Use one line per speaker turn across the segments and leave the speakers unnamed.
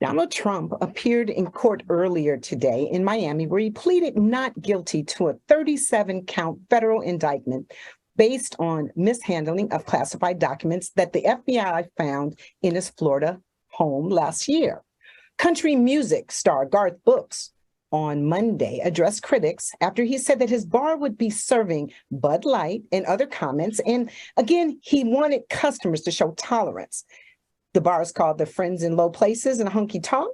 Donald Trump appeared in court earlier today in Miami, where he pleaded not guilty to a 37-count federal indictment based on mishandling of classified documents that the FBI found in his Florida home last year. Country music star Garth Brooks on Monday addressed critics after he said that his bar would be serving Bud Light and other comments. And again, he wanted customers to show tolerance. The bar is called The Friends in Low Places in Honky Tonk,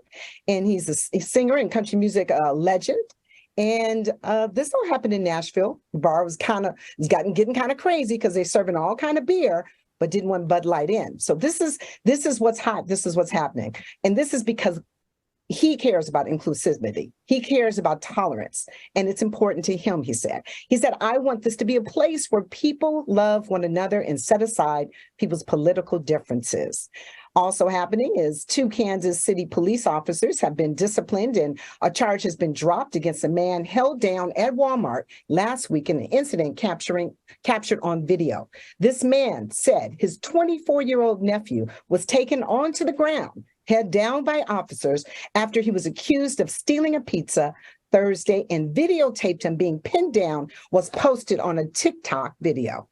and he's a singer and country music legend. And this all happened in Nashville. The bar was getting kind of crazy because they're serving all kind of beer, but didn't want Bud Light in. So this is what's hot. This is what's happening, and this is because he cares about inclusivity. He cares about tolerance, and it's important to him, he said. He said, I want this to be a place where people love one another and set aside people's political differences. Also happening is 2 Kansas City police officers have been disciplined, and a charge has been dropped against a man held down at Walmart last week in an incident captured on video. This man said his 24-year-old nephew was taken onto the ground, held down by officers after he was accused of stealing a pizza Thursday, and videotaped him being pinned down was posted on a TikTok video.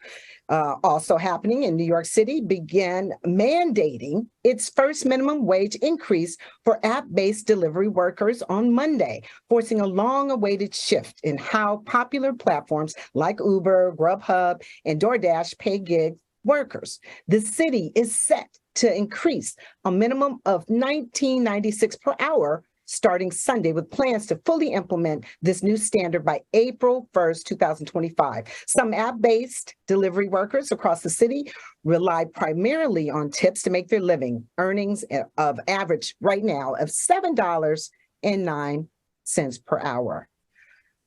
Also happening in New York City began mandating its first minimum wage increase for app-based delivery workers on Monday, forcing a long-awaited shift in how popular platforms like Uber, Grubhub, and DoorDash pay gig workers. The city is set to increase a minimum of $19.96 per hour starting Sunday, with plans to fully implement this new standard by April 1st, 2025. Some app-based delivery workers across the city rely primarily on tips to make their living, earnings of average right now of $7.09 per hour.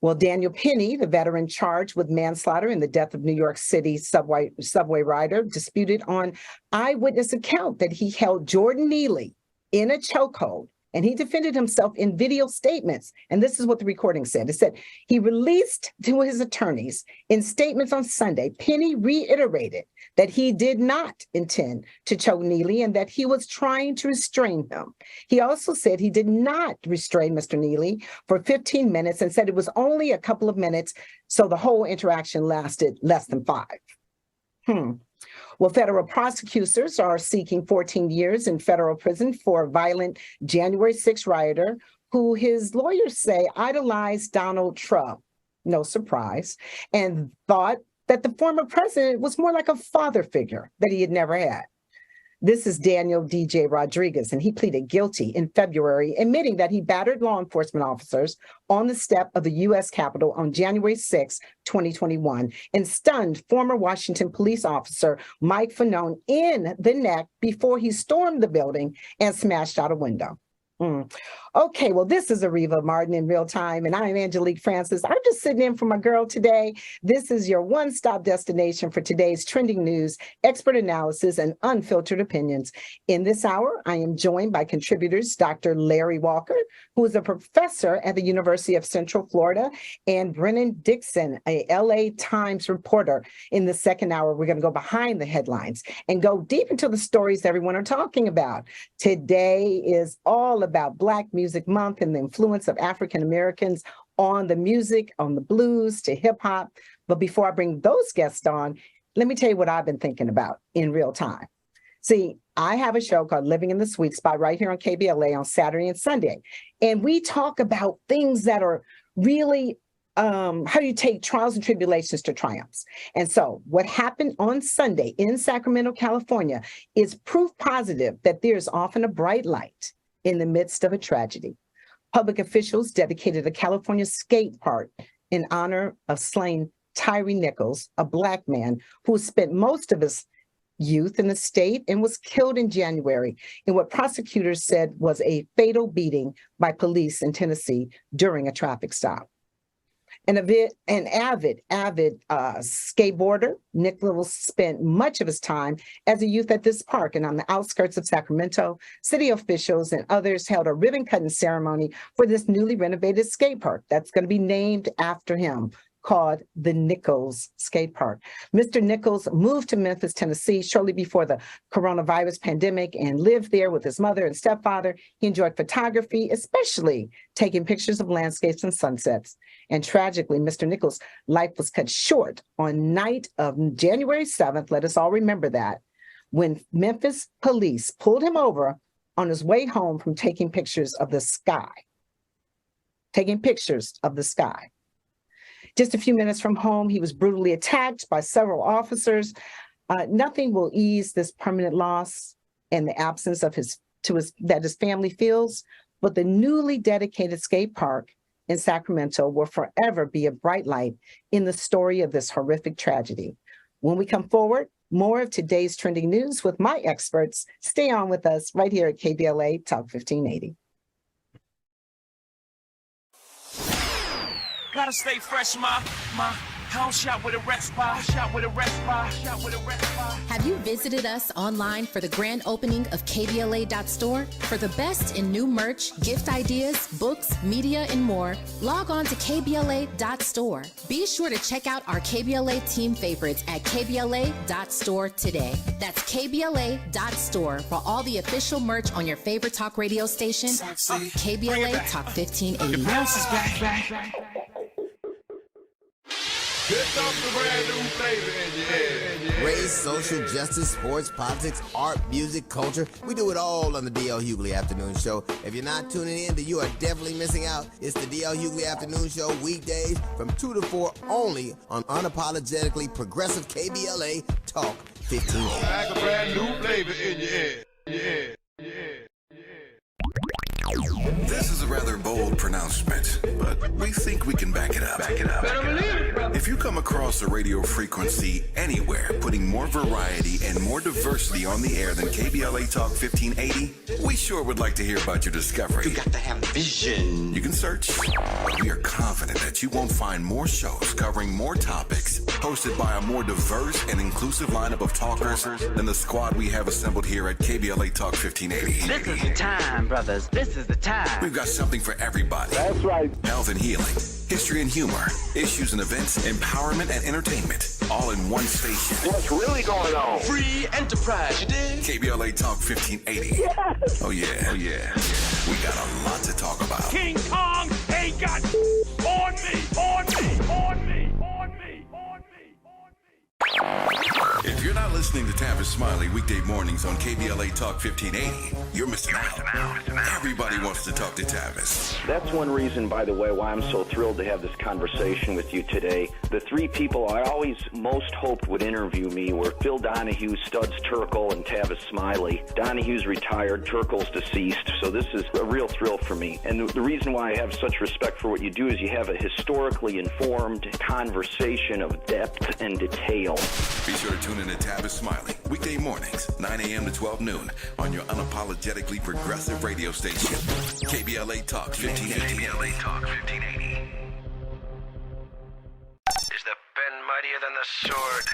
Well, Daniel Penny, the veteran charged with manslaughter in the death of New York City subway rider, disputed on eyewitness account that he held Jordan Neely in a chokehold, and he defended himself in video statements. And this is what the recording said. It said he released to his attorneys in statements on Sunday. Penny reiterated that he did not intend to choke Neely and that he was trying to restrain him. He also said he did not restrain Mr. Neely for 15 minutes and said it was only a couple of minutes, so the whole interaction lasted less than 5. Well, federal prosecutors are seeking 14 years in federal prison for a violent January 6 rioter who his lawyers say idolized Donald Trump, no surprise, and thought that the former president was more like a father figure that he had never had. This is Daniel DJ Rodriguez, and he pleaded guilty in February, admitting that he battered law enforcement officers on the step of the U.S. Capitol on January 6, 2021, and stunned former Washington police officer Mike Fanone in the neck before he stormed the building and smashed out a window. Okay, well, this is Areva Martin in real time, and I'm Angelique Francis. I'm just sitting in for my girl today. This is your one-stop destination for today's trending news, expert analysis, and unfiltered opinions. In this hour, I am joined by contributors Dr. Larry Walker, who is a professor at the University of Central Florida, and Brennan Dixon, a LA Times reporter. In the second hour, we're going to go behind the headlines and go deep into the stories everyone are talking about. Today is all about Black Music Month and the influence of African Americans on the music, on the blues to hip hop. But before I bring those guests on, let me tell you what I've been thinking about in real time. See, I have a show called Living in the Sweet Spot right here on KBLA on Saturday and Sunday. And we talk about things that are really how you take trials and tribulations to triumphs. And so what happened on Sunday in Sacramento, California is proof positive that there's often a bright light in the midst of a tragedy. Public officials dedicated a California skate park in honor of slain Tyree Nichols, a Black man who spent most of his youth in the state and was killed in January in what prosecutors said was a fatal beating by police in Tennessee during a traffic stop. An avid skateboarder, Nichols spent much of his time as a youth at this park and on the outskirts of Sacramento. City officials and others held a ribbon-cutting ceremony for this newly renovated skate park that's going to be named after him. called the Nichols Skate Park. Mr. Nichols moved to Memphis, Tennessee shortly before the coronavirus pandemic and lived there with his mother and stepfather. He enjoyed photography, especially taking pictures of landscapes and sunsets. And tragically, Mr. Nichols' life was cut short on night of January 7th. Let us all remember that, when Memphis police pulled him over on his way home from taking pictures of the sky. Just a few minutes from home, he was brutally attacked by several officers. Nothing will ease this permanent loss and the absence of that his family feels, but the newly dedicated skate park in Sacramento will forever be a bright light in the story of this horrific tragedy. When we come forward, more of today's trending news with my experts. Stay on with us right here at KBLA Talk 1580.
Gotta stay fresh, my house shot with a rest bar,
Have you visited us online for the grand opening of KBLA.store? For the best in new merch, gift ideas, books, media, and more, log on to KBLA.store. Be sure to check out our KBLA team favorites at KBLA.store today. That's KBLA.store for all the official merch on your favorite talk radio station, KBLA Talk 1580.
The bounce is back.
Here comes the brand new flavor in your head.
Race, social justice, sports, politics, art, music, culture. We do it all on the D.L. Hughley Afternoon Show. If you're not tuning in, then you are definitely missing out. It's the D.L. Hughley Afternoon Show, weekdays from 2 to 4 only on unapologetically progressive KBLA Talk 1580.
Like a brand new flavor in your head.
This is a rather bold pronouncement, but we think we can back it up. If you come across a radio frequency anywhere putting more variety and more diversity on the air than KBLA Talk 1580, we sure would like to hear about your discovery.
You got to have vision.
You can search, but we are confident that you won't find more shows covering more topics, hosted by a more diverse and inclusive lineup of talkers than the squad we have assembled here at KBLA Talk 1580.
This is the time, brothers. This is the time.
We've got something for everybody.
That's right.
Health and healing, history and humor, issues and events, empowerment and entertainment, all in one station.
What's really going on?
Free enterprise, you dig?
KBLA Talk 1580.
Yes.
Oh yeah. We got a lot to talk about.
King Kong ain't got on me.
If you're not listening to Tavis Smiley weekday mornings on KBLA Talk 1580, you're missing out. Everybody wants to talk to Tavis.
That's one reason, by the way, why I'm so thrilled to have this conversation with you today. The three people I always most hoped would interview me were Phil Donahue, Studs Terkel, and Tavis Smiley. Donahue's retired, Terkel's deceased, so this is a real thrill for me. And the reason why I have such respect for what you do is you have a historically informed conversation of depth and detail.
Be sure to tune in to Tavis Smiley weekday mornings, 9 a.m. to 12 noon on your unapologetically progressive radio station, KBLA Talk 1580. KBLA Talk 1580.
Is the pen mightier than the sword?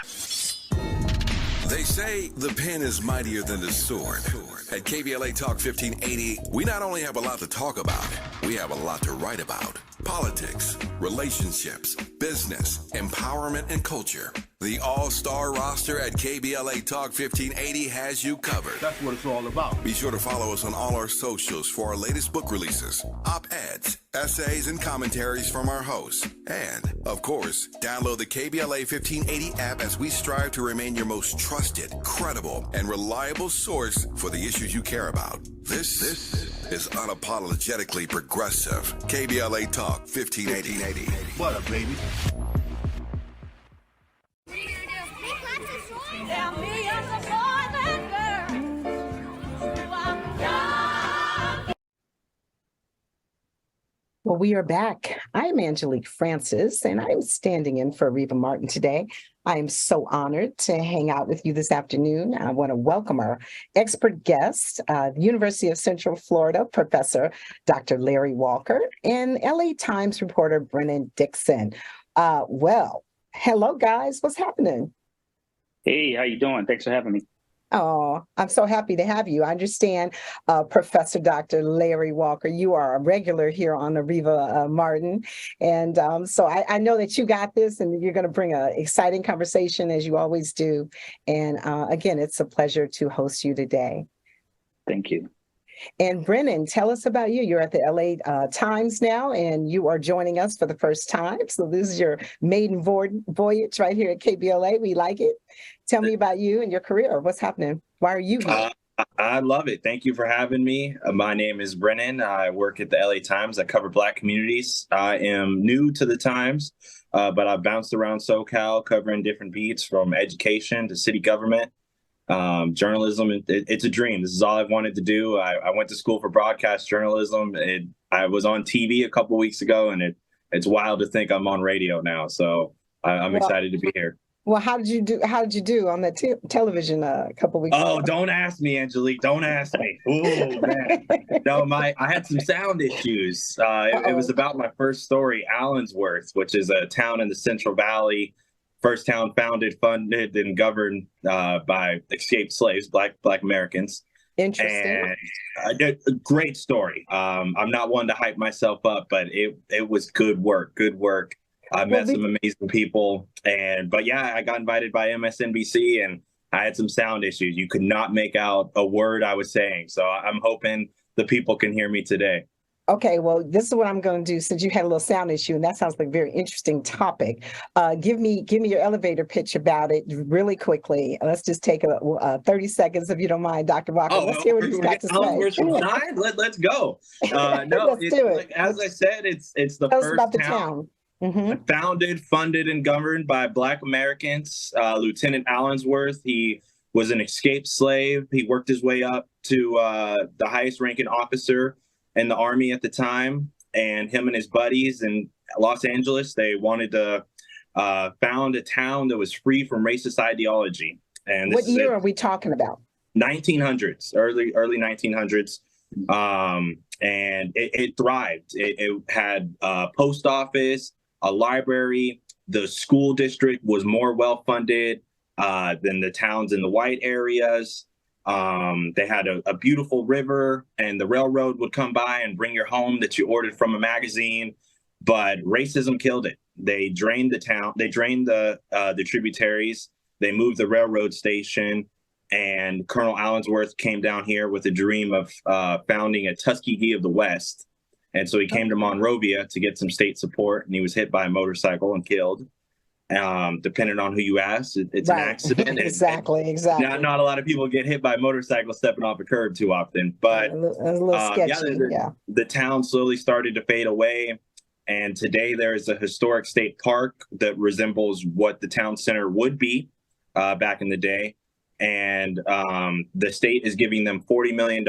They say the pen is mightier than the sword. At KBLA Talk 1580, we not only have a lot to talk about, we have a lot to write about. Politics, relationships, business, empowerment, and culture. The all-star roster at KBLA Talk 1580 has you covered.
That's what it's all about.
Be sure to follow us on all our socials for our latest book releases, op-eds, essays, and commentaries from our hosts. And, of course, download the KBLA 1580 app as we strive to remain your most trusted, credible, and reliable source for the issues you care about. This is unapologetically progressive. KBLA Talk 1580.
What up, baby?
Well, we are back. I'm Angelique Francis, and I'm standing in for Areva Martin today. I am so honored to hang out with you this afternoon. I want to welcome our expert guest, the University of Central Florida professor, Dr. Larry Walker, and LA Times reporter Brennan Dixon. Well, hello, guys. What's happening?
Hey, how you doing? Thanks for having me.
Oh, I'm so happy to have you. I understand, Professor Dr. Larry Walker, you are a regular here on Areva, Martin. And so I know that you got this and you're going to bring an exciting conversation as you always do. And again, it's a pleasure to host you today.
Thank you.
And Brennan, tell us about you. You're at the LA Times now, and you are joining us for the first time. So this is your maiden voyage right here at KBLA. We like it. Tell me about you and your career. What's happening? Why are you here?
I love it. Thank you for having me. My name is Brennan. I work at the LA Times. I cover Black communities. I am new to the Times, but I've bounced around SoCal covering different beats from education to city government. Journalism, it's a dream. This is all I've wanted to do. I went to school for broadcast journalism. I was on TV a couple weeks ago, and it's wild to think I'm on radio now. So I'm excited to be here.
Well, how did you do on the television a couple weeks ago?
Oh, don't ask me, Angelique. Don't ask me. Oh man, no, I had some sound issues. It was about my first story, Allensworth, which is a town in the Central Valley. First town founded, funded, and governed by escaped slaves, Black Americans.
Interesting.
And a great story. I'm not one to hype myself up, but it was good work. Good work. I met some amazing people, but yeah, I got invited by MSNBC, and I had some sound issues. You could not make out a word I was saying, so I'm hoping the people can hear me today.
Okay, well, this is what I'm going to do since you had a little sound issue, and that sounds like a very interesting topic. Give me your elevator pitch about it really quickly. Let's just take 30 seconds, if you don't mind, Dr. Walker. Let's hear what he's got to say.
Let's go.
Let's do it.
As I said, it's the
Tell us
first
about the town. Mm-hmm.
Founded, funded, and governed by Black Americans. Lieutenant Allensworth, he was an escaped slave. He worked his way up to the highest ranking officer in the Army at the time, and him and his buddies in Los Angeles, they wanted to found a town that was free from racist ideology. And
what year are we talking about?
1900s, early 1900s. And it thrived. It had a post office, a library. The school district was more well-funded than the towns in the white areas. They had a beautiful river, and the railroad would come by and bring your home that you ordered from a magazine. But racism killed it. They drained the town. They drained the tributaries. They moved the railroad station, and Colonel Allensworth came down here with a dream of founding a Tuskegee of the West. And so he came to Monrovia to get some state support, and he was hit by a motorcycle and killed. Depending on who you ask, it's an accident.
Exactly.
Not a lot of people get hit by a motorcycle stepping off a curb too often, but
a little sketchy.
The town slowly started to fade away, and today there is a historic state park that resembles what the town center would be back in the day, and the state is giving them $40 million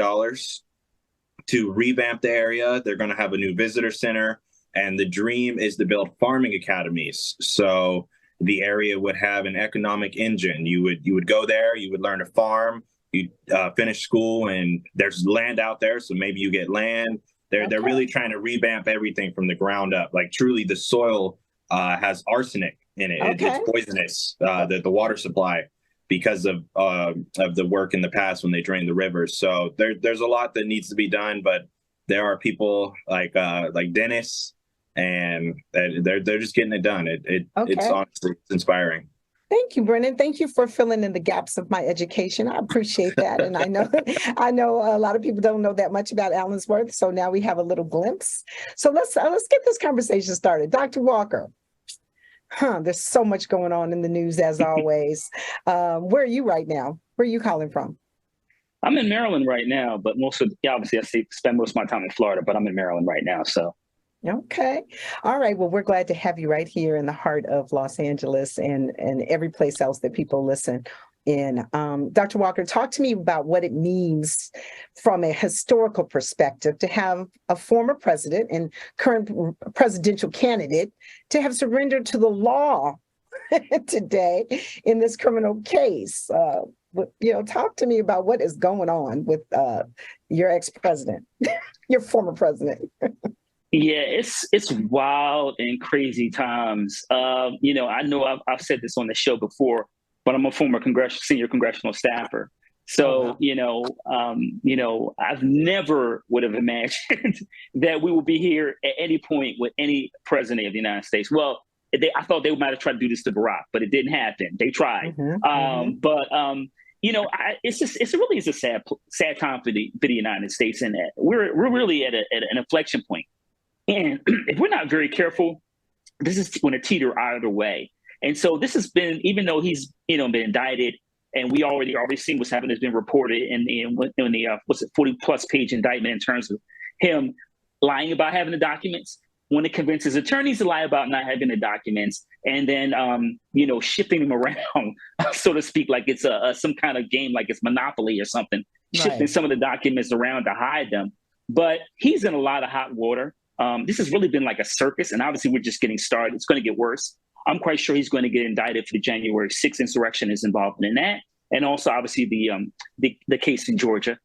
to revamp the area. They're going to have a new visitor center. And the dream is to build farming academies. So the area would have an economic engine. You would go there, you would learn to farm, you finish school, and there's land out there. So maybe you get land. They're really trying to revamp everything from the ground up. Like truly the soil has arsenic in it. It's poisonous, the water supply, because of the work in the past when they drained the rivers. So there's a lot that needs to be done, but there are people like Dennis, and they're just getting it done. It's honestly inspiring.
Thank you, Brennan. Thank you for filling in the gaps of my education. I appreciate that. And I know a lot of people don't know that much about Allensworth, so now we have a little glimpse. So let's get this conversation started. Dr. Walker, there's so much going on in the news as always. Where are you right now? Where are you calling from?
I'm in Maryland right now, but obviously I spend most of my time in Florida, but I'm in Maryland right now, so.
Okay. All right. Well, we're glad to have you right here in the heart of Los Angeles and every place else that people listen in. Dr. Walker, talk to me about what it means from a historical perspective to have a former president and current presidential candidate to have surrendered to the law today in this criminal case. Talk to me about what is going on with your ex-president, your former president.
Yeah, it's wild and crazy times. I know I've said this on the show before, but I'm a former senior congressional staffer. So, I've never would have imagined that we would be here at any point with any president of the United States. Well, I thought they might have tried to do this to Barack, but it didn't happen. They tried. It really is a sad time for the United States, and we're really at an inflection point. And if we're not very careful, this is going to teeter either way. And so this has been, even though he's been indicted, and we already seen what's happened has been reported in the 40+ page indictment in terms of him lying about having the documents, when it convinces his attorneys to lie about not having the documents, and then shifting them around, so to speak, like it's some kind of game, like it's Monopoly or something, shifting some of the documents around to hide them. But he's in a lot of hot water. This has really been like a circus, and obviously we're just getting started. It's going to get worse. I'm quite sure he's going to get indicted for the January 6th insurrection, is involved in that. And also, obviously, the case in Georgia,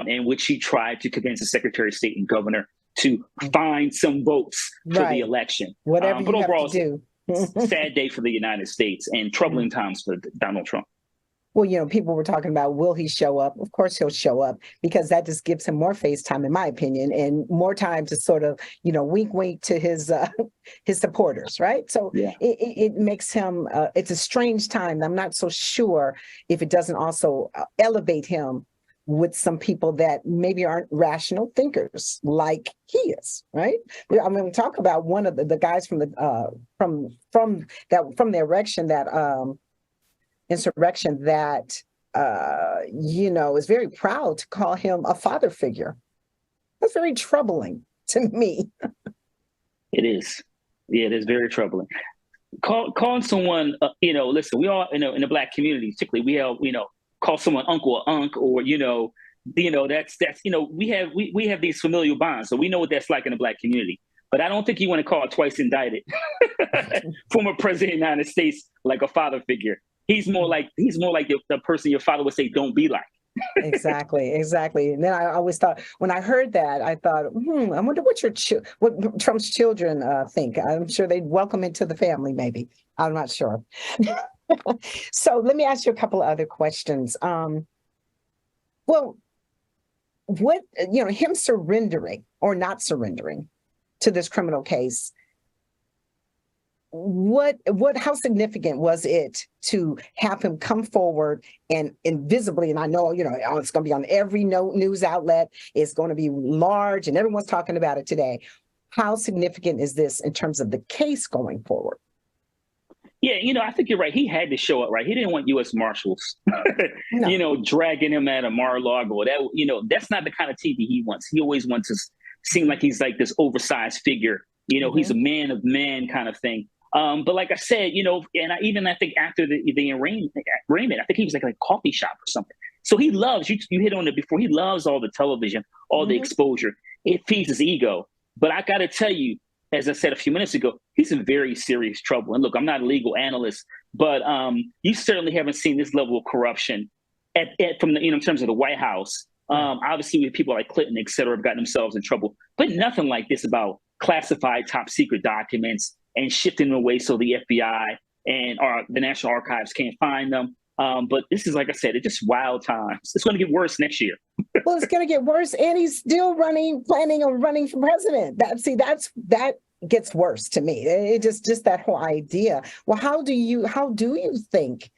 in which he tried to convince the Secretary of State and governor to find some votes for the election.
Whatever
but
you
overall,
have to do.
Sad day for the United States and troubling times for Donald Trump.
Well, people were talking about, will he show up? Of course he'll show up, because that just gives him more face time, in my opinion, and more time to sort of, wink to his supporters, right? So it makes him, it's a strange time. I'm not so sure if it doesn't also elevate him with some people that maybe aren't rational thinkers like he is, right? I mean, we talk about one of the guys from the insurrection that is very proud to call him a father figure. That's very troubling to me.
It is. Yeah, it is very troubling. Calling someone, listen, we all, in the Black community, particularly, we have, call someone uncle or unk, or, that's we have these familial bonds. So we know what that's like in the Black community. But I don't think you want to call a twice indicted former president of the United States like a father figure. He's more like the person your father would say, don't be like.
Exactly. And then I always thought, when I heard that, I thought, I wonder what Trump's children think. I'm sure they'd welcome into the family, maybe. I'm not sure. So let me ask you a couple of other questions. Him surrendering or not surrendering to this criminal case, how significant was it to have him come forward and invisibly, and I know, it's going to be on every news outlet, it's going to be large, and everyone's talking about it today. How significant is this in terms of the case going forward?
Yeah, I think you're right. He had to show up, right? He didn't want U.S. Marshals, dragging him at a Mar-a-Lago. That's not the kind of TV he wants. He always wants to seem like he's like this oversized figure. He's a man of man kind of thing. But like I said, and I think after the arraignment, I think he was like a coffee shop or something. So he loves, you hit on it before, he loves all the television, all the exposure. It feeds his ego. But I got to tell you, as I said a few minutes ago, he's in very serious trouble. And look, I'm not a legal analyst, but you certainly haven't seen this level of corruption in terms of the White House. Obviously, with people like Clinton, et cetera, have gotten themselves in trouble, but nothing like this about classified top secret documents and shifting them away so the FBI and the National Archives can't find them. But this is, like I said, it's just wild times. It's going to get worse next year.
Well, it's going to get worse, and he's still planning on running for president. That gets worse to me. It just that whole idea. Well, how do you think?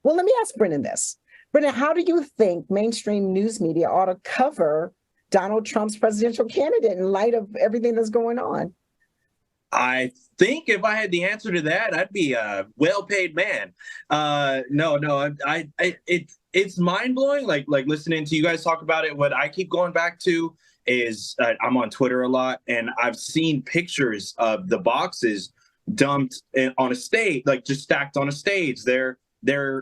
Well, let me ask Brennan this. Brennan, how do you think mainstream news media ought to cover Donald Trump's presidential candidate in light of everything that's going on?
I think if I had the answer to that, I'd be a well-paid man. It's mind-blowing. Like listening to you guys talk about it. What I keep going back to is I'm on Twitter a lot, and I've seen pictures of the boxes dumped on a stage, like just stacked on a stage. They're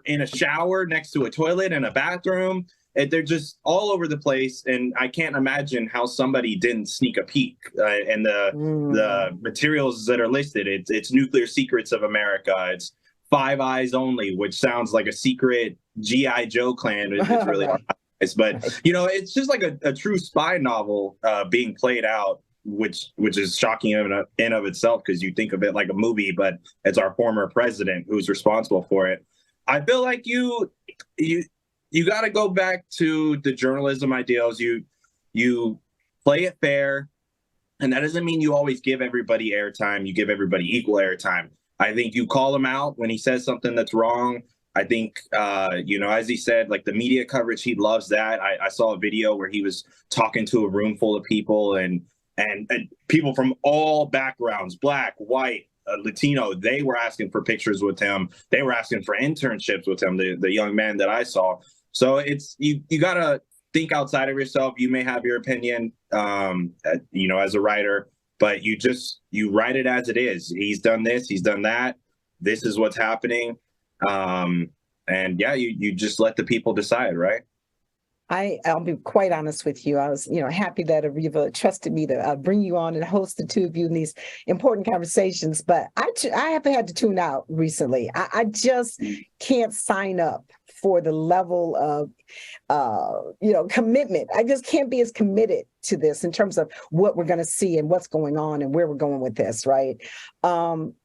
in a shower next to a toilet and a bathroom. And they're just all over the place, and I can't imagine how somebody didn't sneak a peek. And the materials that are listed, it's Nuclear Secrets of America. It's Five Eyes Only, which sounds like a secret G.I. Joe clan. It's really nice, but it's just like a true spy novel being played out, which is shocking in of itself, because you think of it like a movie, but it's our former president who's responsible for it. I feel like you got to go back to the journalism ideals. You play it fair, and that doesn't mean you always give everybody airtime. You give everybody equal airtime. I think you call him out when he says something that's wrong. I think, as he said, like the media coverage, he loves that. I saw a video where he was talking to a room full of people and people from all backgrounds, Black, white, Latino. They were asking for pictures with him. They were asking for internships with him, the young man that I saw. So it's you got to think outside of yourself. You may have your opinion, as a writer, but you write it as it is. He's done this, he's done that. This is what's happening. And yeah, you just let the people decide, right?
I'll be quite honest with you. I was, happy that Areva trusted me to bring you on and host the two of you in these important conversations. But I have had to tune out recently. I just can't sign up for the level of, commitment. I just can't be as committed to this in terms of what we're going to see and what's going on and where we're going with this, right?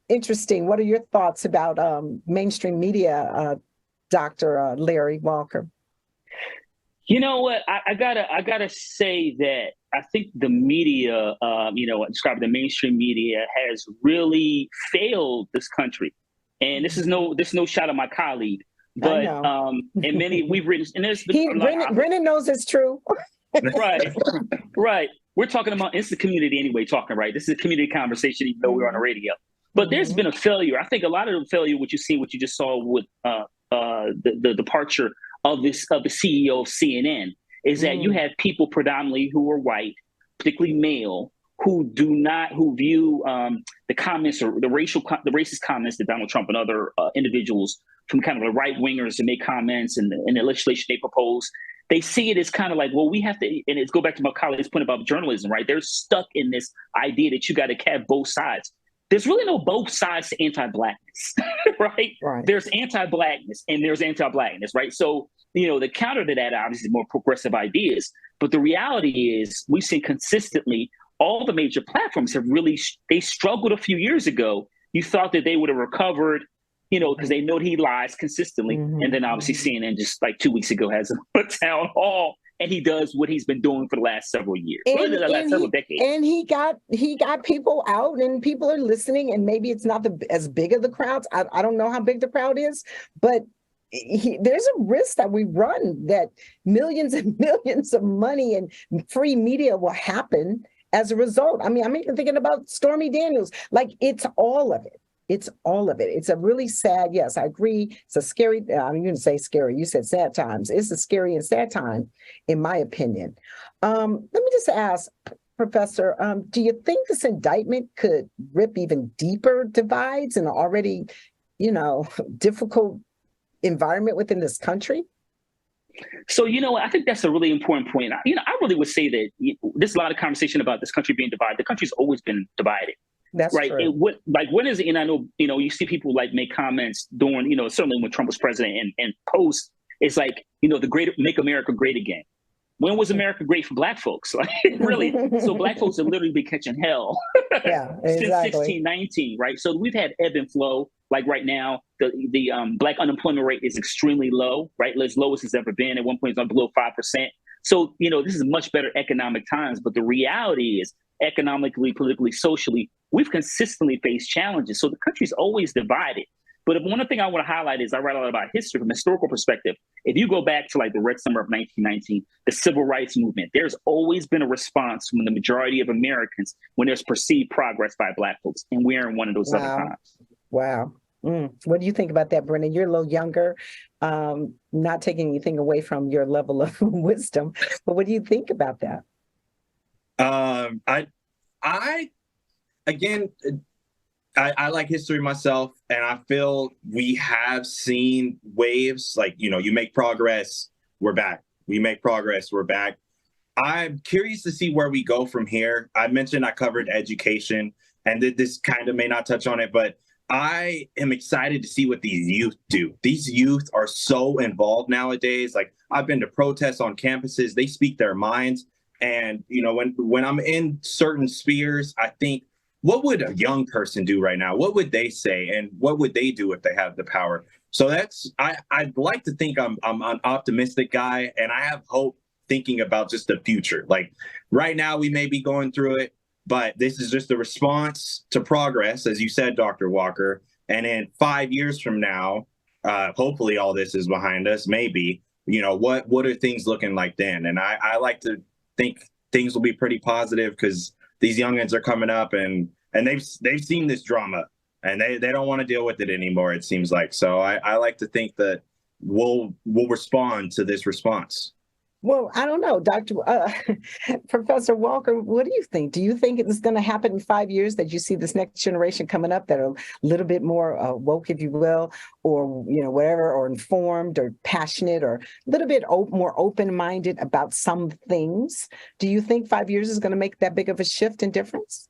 Interesting. What are your thoughts about mainstream media, Dr. Larry Walker?
You know what? I gotta say that I think the media, described the mainstream media, has really failed this country. And this is no shot at my colleague, but and many we've written, and there's
Brennan knows it's true.
Right. We're talking about it's the community anyway. This is a community conversation, even though we're on the radio. But there's been a failure. I think a lot of the failure, what you just saw with the departure of the CEO of CNN, is that you have people predominantly who are white, particularly male, who view the comments or the racist comments that Donald Trump and other individuals from kind of the right wingers to make comments and the legislation they propose. They see it as kind of like, well, we have to, and it's go back to my colleague's point about journalism, right? They're stuck in this idea that you got to have both sides. There's really no both sides to anti-Blackness, right? There's anti-Blackness and there's anti-Blackness, right? So, the counter to that, obviously, more progressive ideas. But the reality is we've seen consistently all the major platforms they struggled a few years ago. You thought that they would have recovered, because they know he lies consistently. And then obviously CNN just like 2 weeks ago has a town hall. And he does what he's been doing for the last several years, several decades. And
he got people out, and people are listening. And maybe it's not as big of the crowds. I don't know how big the crowd is, but there's a risk that we run that millions and millions of money and free media will happen as a result. I mean, I'm even thinking about Stormy Daniels. Like, it's all of it. It's all of it. It's a really sad, yes, I agree. It's a scary, I'm going to say scary. You said sad times. It's a scary and sad time, in my opinion. Let me just ask, Professor, do you think this indictment could rip even deeper divides in an already, difficult environment within this country?
So, I think that's a really important point. I really would say that there's a lot of conversation about this country being divided. The country's always been divided.
That's
right.
True.
When is it? And I know, you see people like make comments during, certainly when Trump was president and post, it's like, the great Make America Great Again. When was America great for Black folks? Like, really? So Black folks have literally been catching hell since 1619, right? So we've had ebb and flow. Like right now, the Black unemployment rate is extremely low, right? As low as it's ever been. At one point, it's below 5%. So, this is much better economic times. But the reality is, economically, politically, socially, we've consistently faced challenges. So the country's always divided. But one thing I want to highlight is I write a lot about history from a historical perspective. If you go back to like the Red Summer of 1919, the Civil Rights Movement, there's always been a response from the majority of Americans when there's perceived progress by Black folks. And we're in one of those other times.
Wow. What do you think about that, Brennan? You're a little younger, not taking anything away from your level of wisdom, but what do you think about that?
I like history myself, and I feel we have seen waves like, you make progress, we're back. We make progress, we're back. I'm curious to see where we go from here. I mentioned I covered education, and this kind of may not touch on it, but I am excited to see what these youth do. These youth are so involved nowadays. Like, I've been to protests on campuses, they speak their minds. And, when I'm in certain spheres, I think, what would a young person do right now? What would they say? And what would they do if they have the power? So I'd like to think I'm an optimistic guy, and I have hope thinking about just the future. Like right now we may be going through it, but this is just a response to progress, as you said, Dr. Walker. And in 5 years from now, hopefully all this is behind us, maybe, what are things looking like then? And I like to think things will be pretty positive because these youngins are coming up and they've seen this drama and they don't want to deal with it anymore, it seems like. So I like to think that we'll respond to this response.
Well, I don't know, Professor Walker, what do you think? Do you think it's going to happen in 5 years that you see this next generation coming up that are a little bit more woke, if you will, or, whatever, or informed or passionate or a little bit more open-minded about some things? Do you think 5 years is going to make that big of a shift and difference?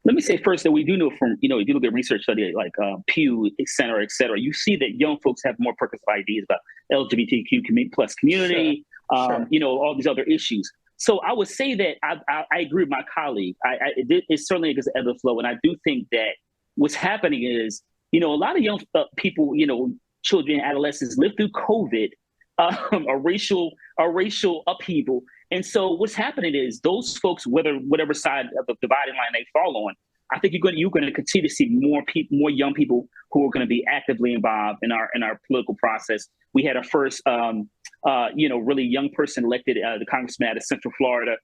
Let me say first that we do know from, if you look at research study like Pew, et cetera, you see that young folks have more progressive ideas about LGBTQ plus community,
Sure.
All these other issues. So I would say that I agree with my colleague. It's certainly a ebb and flow. And I do think that what's happening is, a lot of young people, children, adolescents live through COVID, a racial upheaval. And so what's happening is those folks, whatever side of the dividing line they fall on, I think you're going to continue to see more young people who are going to be actively involved in our political process. We had our first, really young person elected, the congressman out of Central Florida,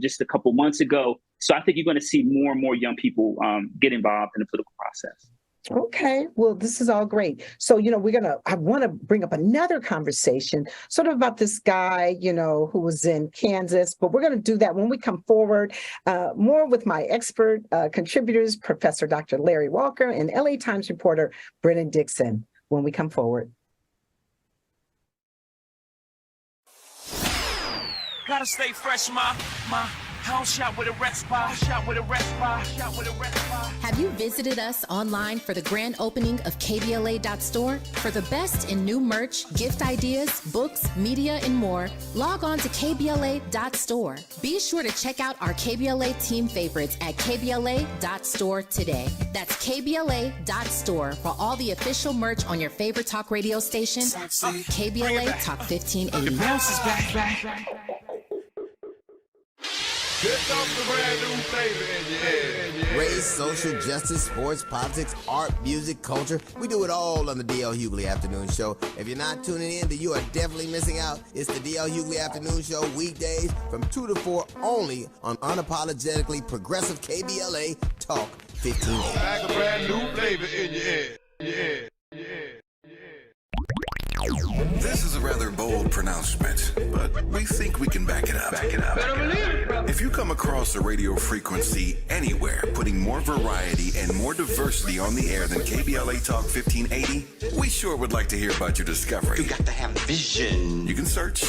just a couple months ago. So I think you're going to see more and more young people get involved in the political process.
Okay, well, this is all great. So, I want to bring up another conversation sort of about this guy, who was in Kansas, but we're going to do that when we come forward, more with my expert contributors, Professor Dr. Larry Walker and LA Times reporter Brennan Dixon, when we come forward.
Gotta stay fresh, my house shot with a rest spot.
Have you visited us online for the grand opening of KBLA.store? For the best in new merch, gift ideas, books, media, and more, log on to KBLA.store. Be sure to check out our KBLA team favorites at KBLA.store today. That's KBLA.store for all the official merch on your favorite talk radio station, KBLA Talk 1580.
Bounce is back.
Here comes the brand new flavor in your head.
Race, social justice, sports, politics, art, music, culture. We do it all on the D.L. Hughley Afternoon Show. If you're not tuning in, then you are definitely missing out. It's the D.L. Hughley Afternoon Show, weekdays from 2 to 4 only on unapologetically progressive KBLA Talk 1580.
Like a brand new flavor in your head.
This is a rather bold pronouncement, but we think we can back it up. If you come across a radio frequency anywhere putting more variety and more diversity on the air than KBLA Talk 1580, we sure would like to hear about your discovery.
You got to have vision.
You can search.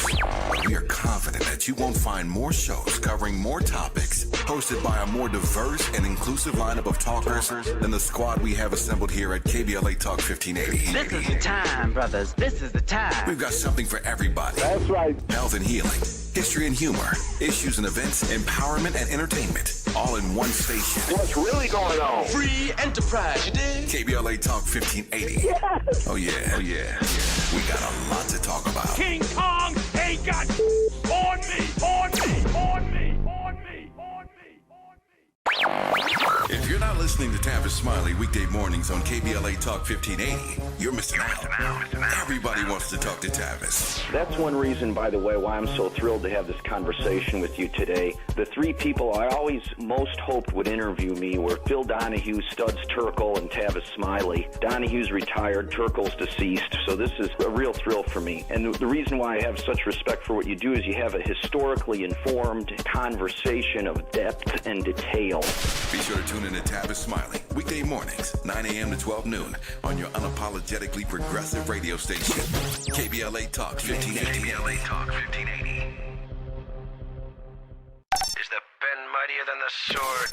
We are confident that you won't find more shows covering more topics, hosted by a more diverse and inclusive lineup of talkers than the squad we have assembled here at KBLA Talk 1580.
This is the time, brothers. This is the time.
We've got something for everybody.
That's right.
Health and healing, history and humor, issues and events, empowerment and entertainment, all in one station.
What's really going on?
Free enterprise, you dig?
KBLA Talk 1580.
Yes.
Oh yeah. We got a lot to talk about.
King Kong ain't got on me.
If you're not listening to Tavis Smiley weekday mornings on KBLA Talk 1580, you're missing out. Everybody wants to talk to Tavis.
That's one reason, by the way, why I'm so thrilled to have this conversation with you today. The three people I always most hoped would interview me were Phil Donahue, Studs Terkel, and Tavis Smiley. Donahue's retired, Terkel's deceased, so this is a real thrill for me. And the reason why I have such respect for what you do is you have a historically informed conversation of depth and detail.
Be sure to tune in to Tavis Smiley weekday mornings, 9 a.m. to 12 noon on your unapologetically progressive radio station, KBLA Talk 1580.
KBLA Talk 1580. Is the pen mightier than the sword?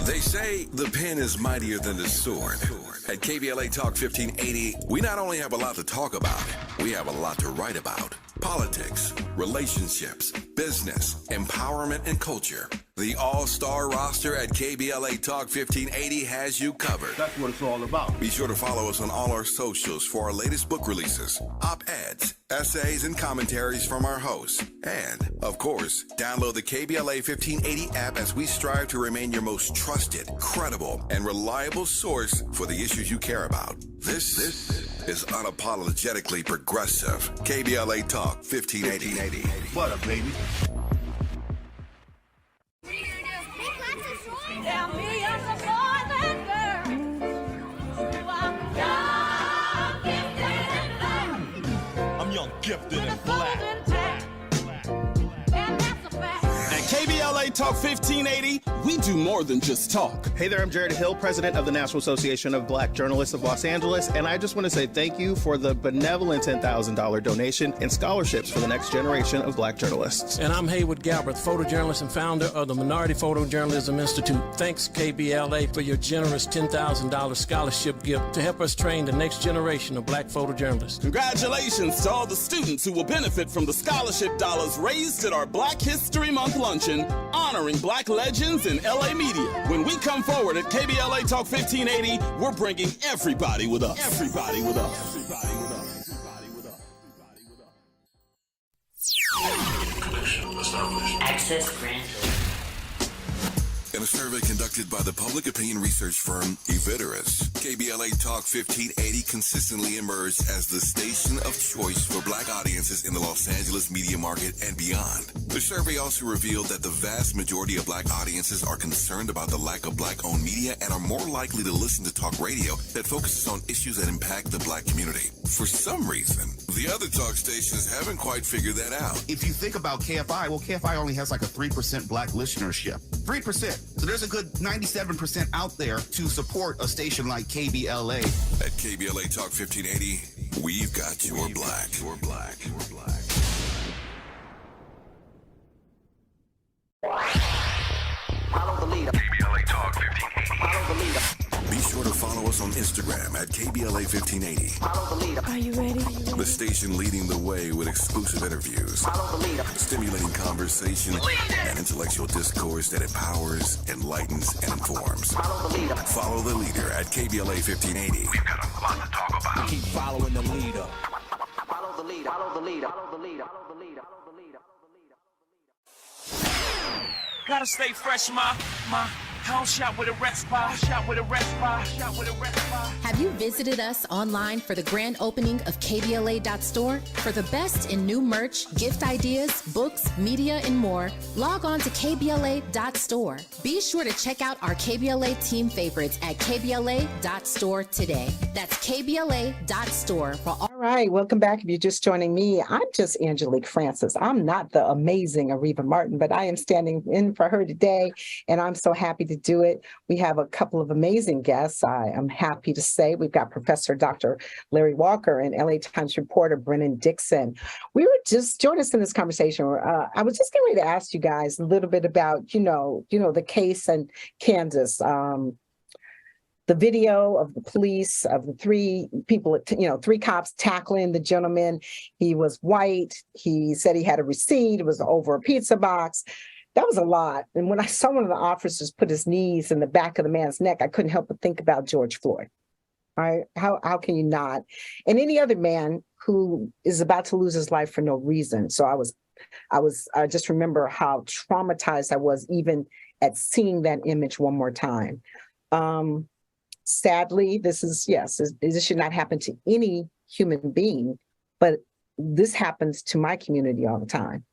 They say the pen is mightier than the sword. At KBLA Talk 1580, we not only have a lot to talk about, we have a lot to write about. politics, relationships, business, empowerment, and culture. The all-star roster at KBLA Talk 1580 has you covered.
That's what it's all about.
Be sure to follow us on all our socials for our latest book releases, op-eds, essays, and commentaries from our hosts. And, of course, download the KBLA 1580 app as we strive to remain your most trusted, credible, and reliable source for the issues you care about. This is unapologetically progressive. KBLA Talk 1580.
What up, baby?
I'm young, gifted, and black.
KBLA Talk 1580, we do more than just talk.
Hey there, I'm Jared Hill, president of the National Association of Black Journalists of Los Angeles, and I just want to say thank you for the benevolent $10,000 donation and scholarships for the next generation of black journalists.
And I'm Haywood Galbraith, photojournalist and founder of the Minority Photojournalism Institute. Thanks, KBLA, for your generous $10,000 scholarship gift to help us train the next generation of black photojournalists.
Congratulations to all the students who will benefit from the scholarship dollars raised at our Black History Month luncheon, honoring black legends in LA media. When we come forward at KBLA Talk 1580, we're bringing everybody with us. Everybody with us. Everybody with us. Everybody with us. Everybody with us.
Connection established. Access granted.
In a survey conducted by the public opinion research firm Eviderus, KBLA Talk 1580 consistently emerged as the station of choice for black audiences in the Los Angeles media market and beyond. The survey also revealed that the vast majority of black audiences are concerned about the lack of black-owned media and are more likely to listen to talk radio that focuses on issues that impact the black community. For some reason, the other talk stations haven't quite figured that out.
If you think about KFI, well, KFI only has like a 3% black listenership. 3%. So there's a good 97% out there to support a station like KBLA.
At KBLA Talk 1580, we've got your black. Your black. Your black.
Follow the leader. KBLA Talk 1580.
Follow the leader.
Be sure to follow us on Instagram at KBLA 1580.
Follow the leader.
Are you ready?
The station leading the way with exclusive interviews,
Follow the leader.
stimulating conversation, and intellectual discourse that empowers, enlightens, and informs.
Follow the leader.
Follow the leader at KBLA 1580.
We've got a lot to talk about.
Keep following the leader.
Follow the leader. Follow the leader. Follow the leader. Follow the leader. Follow the leader.
Gotta stay fresh, my house shot with a rest bar, shot with a rest bar, shot with a rest bar.
Have you visited us online for the grand opening of KBLA.store? For the best in new merch, gift ideas, books, media, and more, log on to KBLA.store. Be sure to check out our KBLA team favorites at KBLA.store today. That's KBLA.store for all.
All right, welcome back. If you're just joining me, I'm just Angelique Francis. I'm not the amazing Areva Martin, but I am standing in for her today, and I'm so happy to do it. We have a couple of amazing guests. I am happy to say we've got Professor Dr. Larry Walker and LA Times reporter Brennan Dixon. We were just join us in this conversation. I was just getting ready to ask you guys a little bit about, the case in Kansas. The video of the police, of the three people, three cops tackling the gentleman. He was white. He said he had a receipt. It was over a pizza box. That was a lot. And when I saw one of the officers put his knees in the back of the man's neck, I couldn't help but think about George Floyd. All right. How can you not? And any other man who is about to lose his life for no reason. So I just remember how traumatized I was even at seeing that image one more time. Sadly, this should not happen to any human being, but this happens to my community all the time.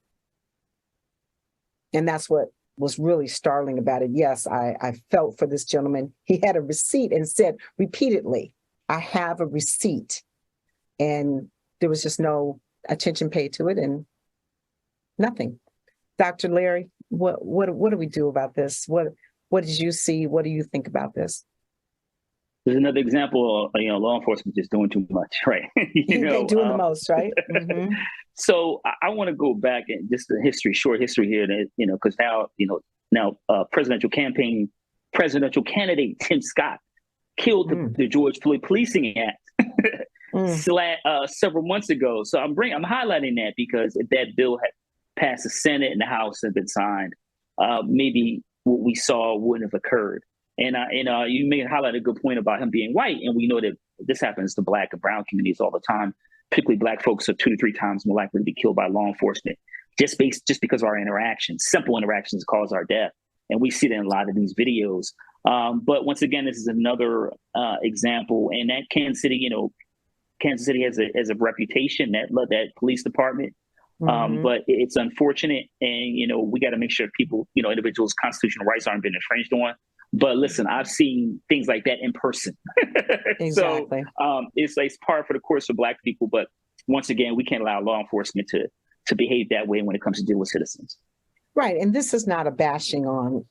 And that's what was really startling about it. Yes, I felt for this gentleman. He had a receipt and said repeatedly, I have a receipt. And there was just no attention paid to it and nothing. Dr. Larry, what do we do about this? What did you see? What do you think about this?
There's another example of law enforcement just doing too much, right?
They're doing the most, right? Mm-hmm.
So I want to go back and just the short history here, because now presidential candidate Tim Scott killed the George Floyd Policing Act several months ago. So I'm highlighting that because if that bill had passed the Senate and the House had been signed, maybe what we saw wouldn't have occurred. And you may highlight a good point about him being white, and we know that this happens to Black and brown communities all the time. Particularly Black folks are 2 to 3 times more likely to be killed by law enforcement just because of our interactions. Simple interactions cause our death, and we see that in a lot of these videos. But once again, this is another example, and that Kansas City has a reputation, that police department. But it's unfortunate, and we got to make sure people, individuals' constitutional rights aren't being infringed on. But listen, I've seen things like that in person.
Exactly.
So it's par for the course for Black people. But once again, we can't allow law enforcement to behave that way when it comes to dealing with citizens.
Right, and this is not a bashing on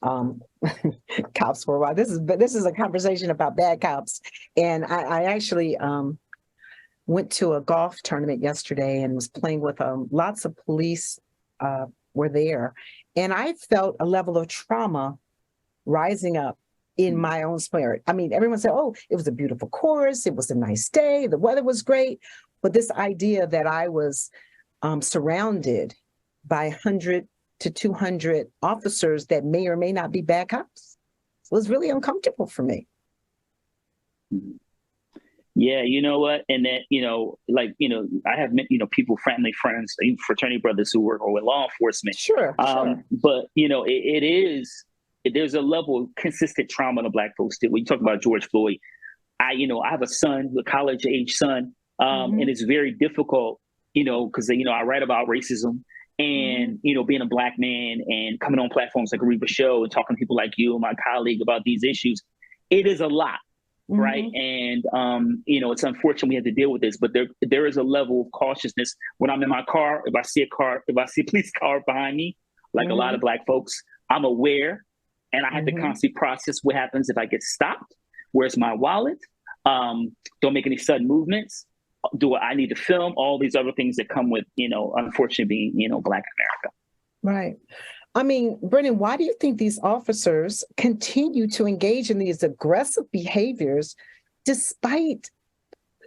cops worldwide. This is a conversation about bad cops. And I actually went to a golf tournament yesterday and was playing with lots of police were there, and I felt a level of trauma rising up in my own spirit. I mean, everyone said, "Oh, it was a beautiful course. It was a nice day. The weather was great," but this idea that I was surrounded by 100 to 200 officers that may or may not be bad cops was really uncomfortable for me.
Yeah, you know what? And that, I have, people, family, friends, fraternity brothers who work with law enforcement.
Sure.
But, there's a level of consistent trauma to Black folks. When you talk about George Floyd, I have a son, a college-age son, and it's very difficult, because, I write about racism and, being a Black man and coming on platforms like Areva Show and talking to people like you and my colleague about these issues. It is a lot. Right. And, it's unfortunate we have to deal with this, but there is a level of cautiousness when I'm in my car. If I see a police car behind me, like a lot of Black folks, I'm aware, and I have to constantly process what happens if I get stopped. Where's my wallet? Don't make any sudden movements. I need to film? All these other things that come with, unfortunately being, Black America.
Right. I mean, Brennan, why do you think these officers continue to engage in these aggressive behaviors despite,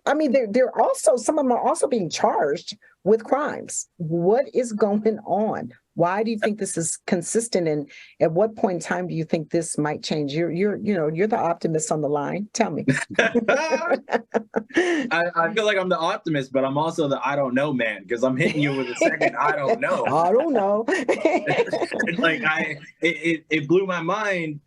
they're also, some of them are also being charged with crimes. What is going on? Why do you think this is consistent? And at what point in time do you think this might change? You're the optimist on the line. Tell me.
I feel like I'm the optimist, but I'm also the I don't know man, because I'm hitting you with a second I don't know.
I don't know.
It blew my mind.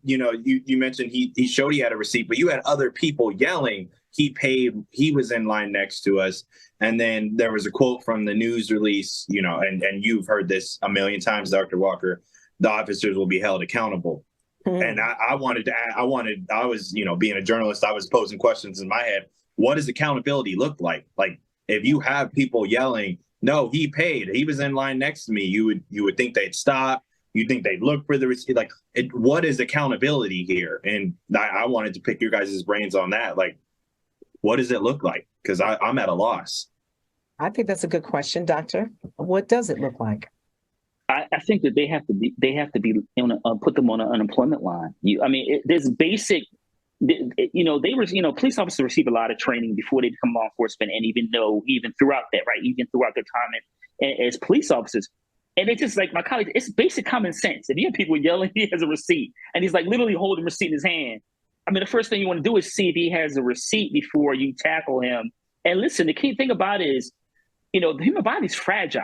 You mentioned he showed he had a receipt, but you had other people yelling. He paid. He was in line next to us. And then there was a quote from the news release, and you've heard this a million times, Dr. Walker, the officers will be held accountable. And I was, being a journalist, I was posing questions in my head. What does accountability look like? Like, if you have people yelling, no, he paid, he was in line next to me, you would think they'd stop. You think they'd look for the receipt? What is accountability here? And I wanted to pick your guys' brains on that. Like, what does it look like? Because I'm at a loss.
I think that's a good question, Doctor. What does it look like?
I think that they have to be put them on an unemployment line. There's basic, police officers receive a lot of training before they become law enforcement, and even throughout that, right? Even throughout their time as police officers. And it's just like my colleague, it's basic common sense. If you have people yelling, he has a receipt, and he's like literally holding a receipt in his hand. The first thing you want to do is see if he has a receipt before you tackle him. And listen, the key thing about it is, the human body is fragile.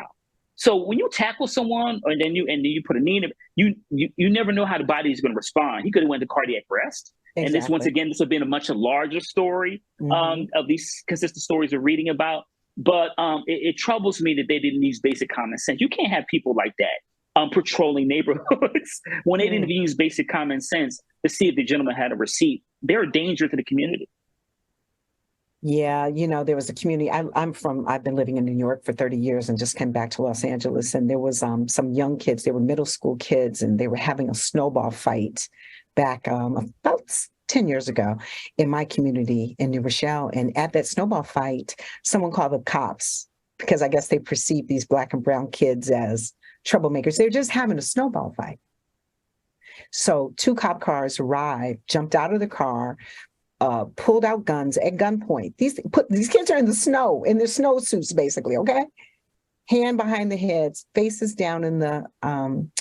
So when you tackle someone, and then you put a knee in it, you never know how the body is going to respond. He could have went to cardiac arrest. Exactly. And this has been a much larger story of these consistent stories we're reading about. But it troubles me that they didn't use basic common sense. You can't have people like that patrolling neighborhoods when they didn't even use basic common sense to see if the gentleman had a receipt. They're a danger to the community.
Yeah, there was a community. I've been living in New York for 30 years and just came back to Los Angeles. And there was some young kids, they were middle school kids, and they were having a snowball fight back about 10 years ago in my community in New Rochelle. And at that snowball fight, someone called the cops because I guess they perceive these Black and brown kids as troublemakers. They're just having a snowball fight. So 2 cop cars arrived, jumped out of the car, pulled out guns at gunpoint. These kids are in the snow, in their snowsuits, basically, okay? Hand behind the heads, faces down in the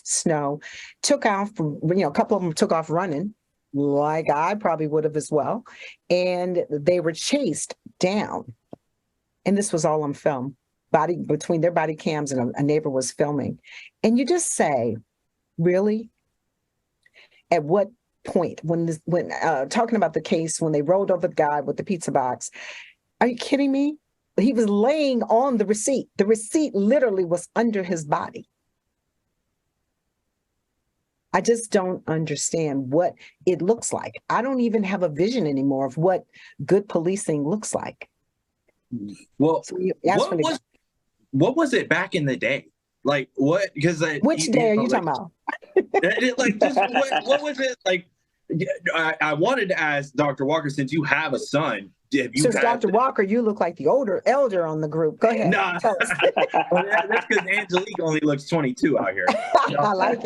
snow, took off, a couple of them took off running, like I probably would have as well. And they were chased down. And this was all on film, between their body cams, and a neighbor was filming. And you just say, really? At what point, when talking about the case, when they rolled over the guy with the pizza box, are you kidding me? He was laying on the receipt. The receipt literally was under his body. I just don't understand what it looks like. I don't even have a vision anymore of what good policing looks like.
Well, so what was it back in the day? Like what? Because
which day are you talking about?
What was it like? I wanted to ask Dr. Walker, since you have a son.
Since Dr. Walker, you look like the elder on the group. Go ahead.
Nah.
Tell us.
Well, that's because Angelique only looks 22 out here.
I like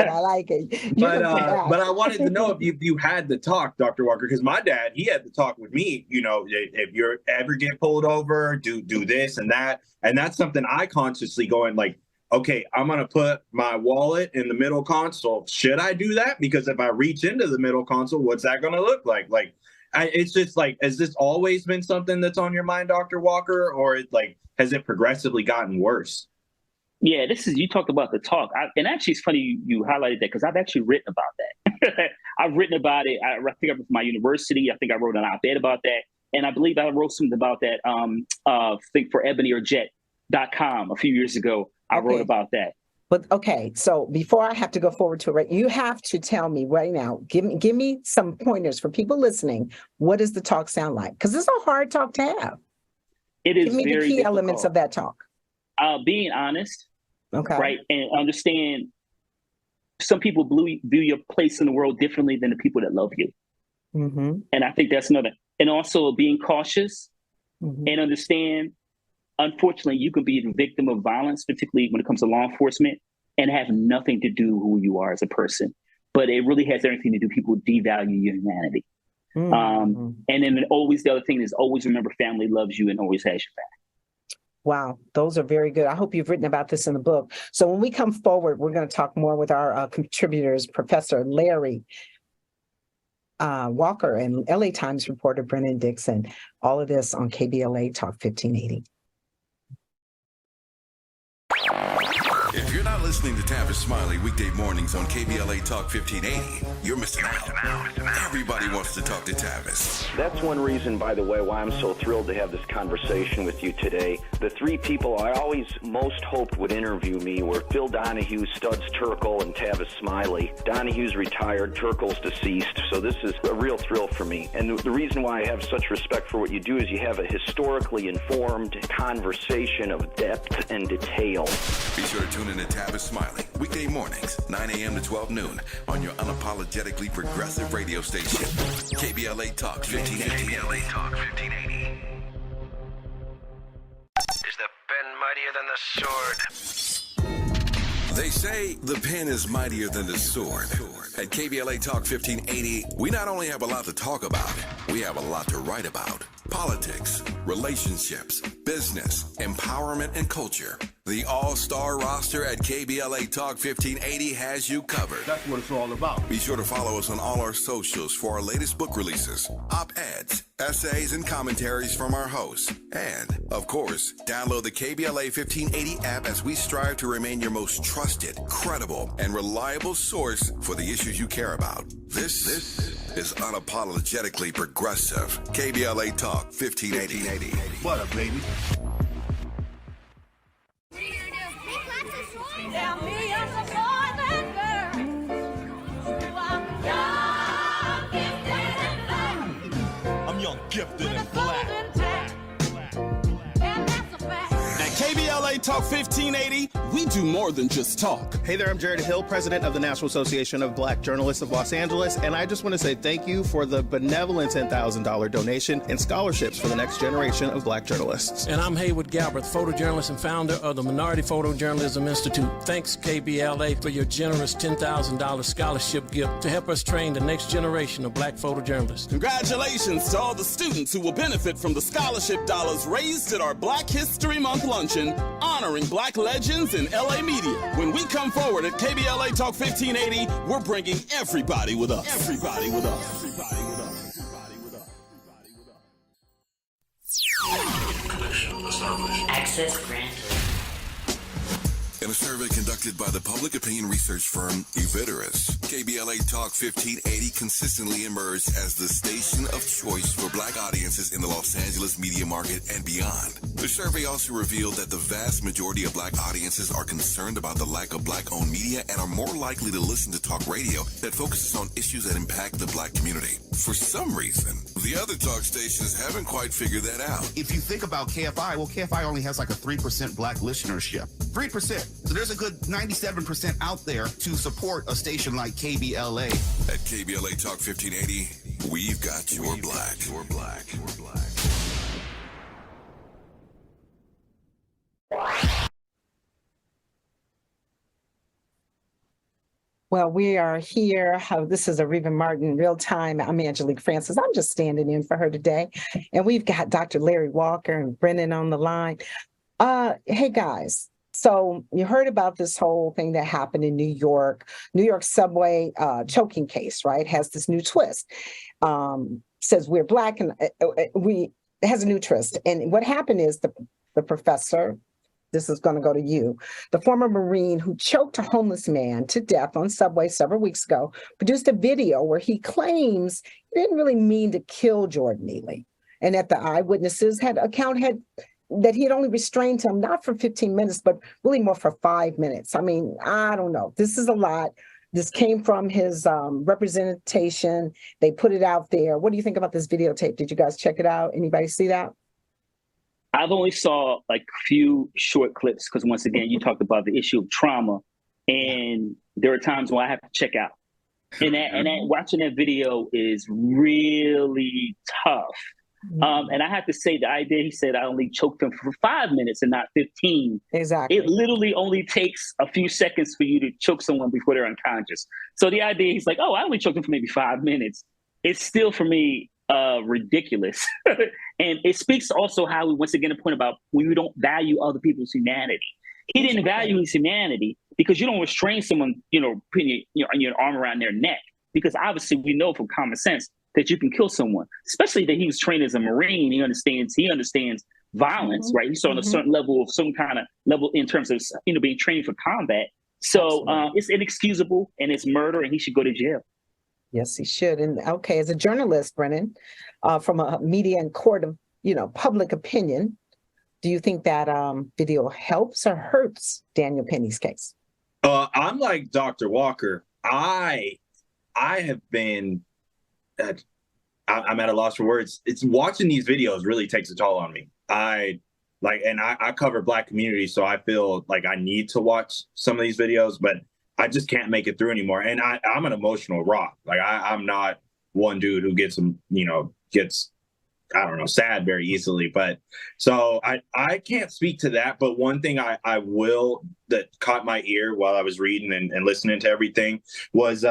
it.
But I wanted to know if you had the talk, Dr. Walker, because my dad, he had the talk with me. If you ever get pulled over, do this and that, and that's something I consciously going like, okay, I'm going to put my wallet in the middle console. Should I do that? Because if I reach into the middle console, what's that going to look like? It's just like, has this always been something that's on your mind, Dr. Walker, or has it progressively gotten worse?
Yeah, you talked about the talk. And actually, it's funny you highlighted that because I've actually written about that. I've written about it. I think I was my university. I think I wrote an op-ed about that. And I believe I wrote something about that for ebonyorjet.com a few years ago. I wrote about that.
But okay, so before I have to go forward to it, you have to tell me right now, give me some pointers for people listening. What does the talk sound like? Because it's a hard talk to have.
It is.
Give me
very
the key
difficult.
elements of that talk.
Being honest,
okay,
right, and understand some people view your place in the world differently than the people that love you.
Mm-hmm.
And I think that's another. And also being cautious and understand. Unfortunately, you can be a victim of violence, particularly when it comes to law enforcement, and have nothing to do with who you are as a person. But it really has everything to do. People devalue your humanity. And then always the other thing is always remember family loves you and always has your back.
Wow, those are very good. I hope you've written about this in the book. So when we come forward, we're going to talk more with our contributors, Professor Larry Walker and LA Times reporter Brennan Dixon. All of this on KBLA Talk 1580.
If you're not listening to Tavis Smiley weekday mornings on KBLA Talk 1580, you're missing out. Everybody wants to talk to Tavis.
That's one reason, by the way, why I'm so thrilled to have this conversation with you today. The three people I always most hoped would interview me were Phil Donahue, Studs Terkel, and Tavis Smiley. Donahue's retired, Terkel's deceased, so this is a real thrill for me. And the reason why I have such respect for what you do is you have a historically informed conversation of depth and detail.
Be sure to tune in to Tavis Smiley weekday mornings, 9 a.m. to 12 noon on your unapologetically progressive radio station, KBLA Talk 1580. KBLA Talk 1580.
Is the pen mightier than the sword?
They say the pen is mightier than the sword. At KBLA Talk 1580, we not only have a lot to talk about, we have a lot to write about. Politics, relationships, business, empowerment, and culture. The all-star roster at KBLA Talk 1580 has you covered.
That's what it's all about.
Be sure to follow us on all our socials for our latest book releases, op-eds, essays, and commentaries from our hosts. And, of course, download the KBLA 1580 app as we strive to remain your most trusted, credible, and reliable source for the issues you care about. This is unapologetically progressive. KBLA Talk 1580.
What up, baby?
I'm young, gifted, and black. At KBLA Talk 1580, we do more than just talk.
Hey there, I'm Jared Hill, president of the National Association of Black Journalists of Los Angeles, and I just want to say thank you for the benevolent $10,000 donation and scholarships for the next generation of Black journalists.
And I'm Haywood Galbraith, photojournalist and founder of the Minority Photojournalism Institute. Thanks, KBLA, for your generous $10,000 scholarship gift to help us train the next generation of Black photojournalists.
Congratulations to all the students who will benefit from the scholarship dollars raised at our Black History Month luncheon, honoring Black legends in LA media. When we come forward at KBLA Talk 1580, we're bringing everybody with us. Everybody with us. Everybody with us. Everybody with us.
Connection established. Access granted.
In a survey conducted by the public opinion research firm Eviderus, KBLA Talk 1580 consistently emerged as the station of choice for Black audiences in the Los Angeles media market and beyond. The survey also revealed that the vast majority of Black audiences are concerned about the lack of Black-owned media and are more likely to listen to talk radio that focuses on issues that impact the Black community. For some reason, the other talk stations haven't quite figured that out.
If you think about KFI, well, KFI only has like a 3% Black listenership. 3%. So there's a good 97% out there to support a station like KBLA.
At KBLA Talk 1580, we've got your Black. Your Black. Your Black.
Well, we are here. This is Areva Martin, real time. I'm Angelique Francis. I'm just standing in for her today. And we've got Dr. Larry Walker and Brennan on the line. Hey, guys. So you heard about this whole thing that happened in New York subway choking case, right? Has this new twist. Says we're Black and it has a new twist. And what happened is the professor, this is going to go to you, the former Marine who choked a homeless man to death on subway several weeks ago, produced a video where he claims he didn't really mean to kill Jordan Neely. And that the eyewitnesses had that he had only restrained him, not for 15 minutes, but really more for 5 minutes. I mean, I don't know. This is a lot. This came from his representation. They put it out there. What do you think about this videotape? Did you guys check it out? Anybody see that?
I've only saw like a few short clips because once again, you talked about the issue of trauma, and there are times when I have to check out. And watching that video is really tough. And I have to say, the idea he said I only choked him for 5 minutes and not 15.
Exactly.
It literally only takes a few seconds for you to choke someone before they're unconscious. So the idea he's like, oh, I only choked him for maybe 5 minutes. It's still for me ridiculous. And it speaks also how we once again a point about when you don't value other people's humanity. He didn't value his humanity because you don't restrain someone, putting your arm around their neck. Because obviously we know from common sense that you can kill someone, especially that he was trained as a Marine. He understands violence, right? He's on a certain level of some kind of level in terms of, being trained for combat. So it's inexcusable and it's murder and he should go to jail.
Yes, he should. And okay, as a journalist, Brennan, from a media and court of, public opinion, do you think that video helps or hurts Daniel Penny's case?
I'm like Dr. Walker. I have been, I'm at a loss for words. It's watching these videos really takes a toll on me. I cover Black communities, so I feel like I need to watch some of these videos, but I just can't make it through anymore. And I'm an emotional rock. Like I'm not one dude who gets sad very easily. But so I can't speak to that. But one thing I will that caught my ear while I was reading and listening to everything was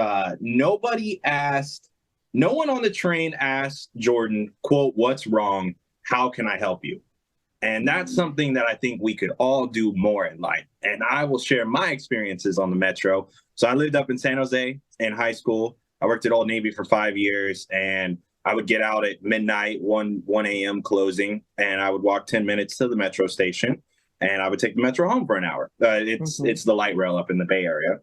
no one on the train asked Jordan, quote, "What's wrong? How can I help you?" And that's something that I think we could all do more in life. And I will share my experiences on the Metro. So I lived up in San Jose in high school. I worked at Old Navy for 5 years, and I would get out at midnight, 1 a.m. closing, and I would walk 10 minutes to the Metro station, and I would take the Metro home for an hour. It's the light rail up in the Bay Area.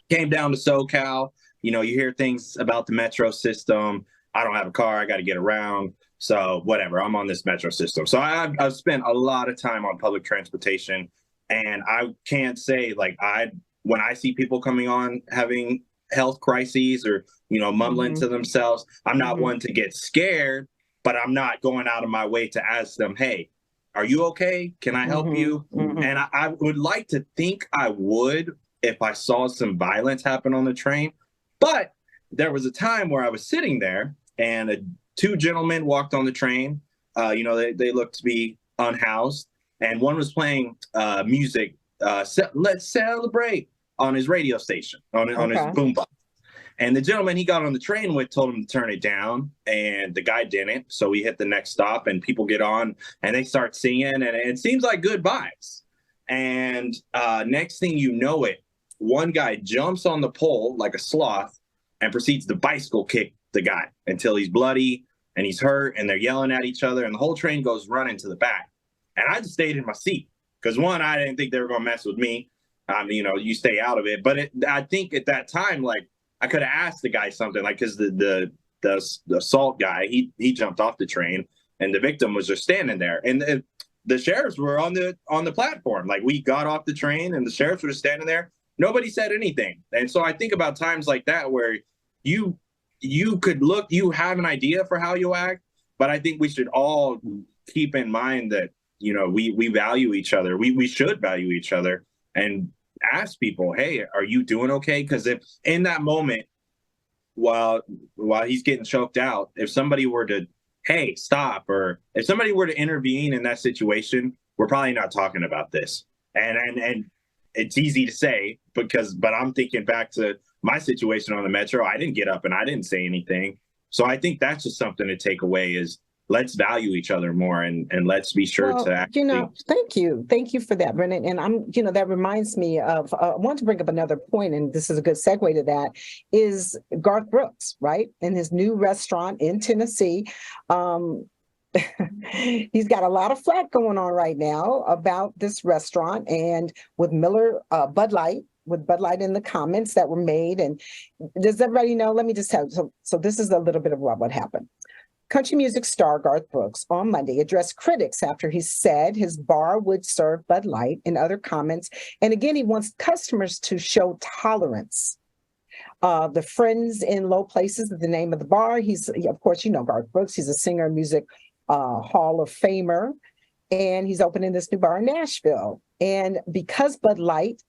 Came down to SoCal. You hear things about the Metro system. I don't have a car. I got to get around. So whatever, I'm on this Metro system. So I've spent a lot of time on public transportation, and I can't say when I see people coming on having health crises or, mumbling to themselves, I'm not one to get scared, but I'm not going out of my way to ask them, hey, are you okay? Can I help you? And I would like to think I would if I saw some violence happen on the train. But there was a time where I was sitting there and two gentlemen walked on the train. They looked to be unhoused. And one was playing music, Let's Celebrate, on his radio station, on his boombox. And the gentleman he got on the train with told him to turn it down, and the guy didn't. So we hit the next stop, and people get on, and they start singing, and it seems like good vibes. And next thing you know it, one guy jumps on the pole like a sloth and proceeds to bicycle kick the guy until he's bloody and he's hurt, and they're yelling at each other, and the whole train goes running to the back. And I just stayed in my seat because, one, I didn't think they were going to mess with me. You stay out of it. But I think at that time, like, I could have asked the guy something, like, because the assault guy, he jumped off the train, and the victim was just standing there. And the sheriffs were on the platform. Like, we got off the train, and the sheriffs were just standing there. Nobody said anything. And so I think about times like that where you could look, you have an idea for how you act, but I think we should all keep in mind that, we value each other. We should value each other and ask people, hey, are you doing okay? Because if in that moment, while he's getting choked out, if somebody were to, hey, stop, or if somebody were to intervene in that situation, we're probably not talking about this. And it's easy to say but I'm thinking back to my situation on the Metro. I didn't get up and I didn't say anything. So I think that's just something to take away is let's value each other more and let's be sure to actually.
Thank you for that, Brennan. And that reminds me of, I want to bring up another point, and this is a good segue to that, is Garth Brooks, right? In his new restaurant in Tennessee. He's got a lot of flack going on right now about this restaurant, and with Bud Light in the comments that were made. And does everybody know? Let me just tell you. So this is a little bit of what happened. Country music star Garth Brooks on Monday addressed critics after he said his bar would serve Bud Light in other comments. And again, he wants customers to show tolerance. The Friends in Low Places is the name of the bar. He's, of course, Garth Brooks. He's a singer and music Hall of Famer. And he's opening this new bar in Nashville. And because Bud Light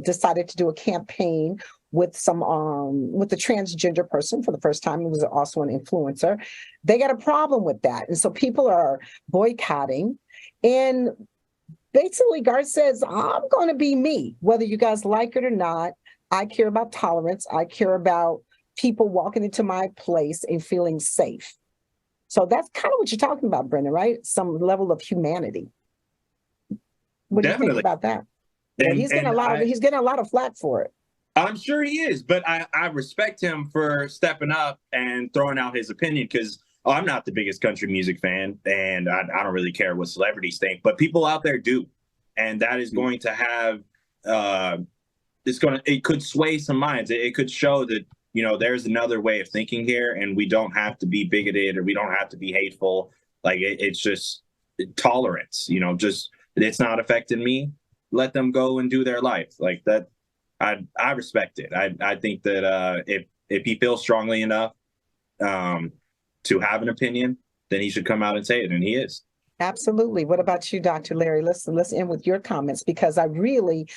decided to do a campaign with a transgender person for the first time, who was also an influencer, they got a problem with that. And so people are boycotting. And basically, Garth says, I'm going to be me, whether you guys like it or not. I care about tolerance. I care about people walking into my place and feeling safe. So that's kind of what you're talking about, Brendan, right? Some level of humanity. What do you think about that? And he's getting a lot of flack for it.
I'm sure he is, but I respect him for stepping up and throwing out his opinion because I'm not the biggest country music fan, and I don't really care what celebrities think, but people out there do. And that is going to have, it could sway some minds. It could show that, there's another way of thinking here, and we don't have to be bigoted or we don't have to be hateful. Like it's just tolerance, just it's not affecting me. Let them go and do their life like that. I respect it. I think that if he feels strongly enough to have an opinion, then he should come out and say it, and he is.
Absolutely. What about you, Dr. Larry? Let's end with your comments, because I really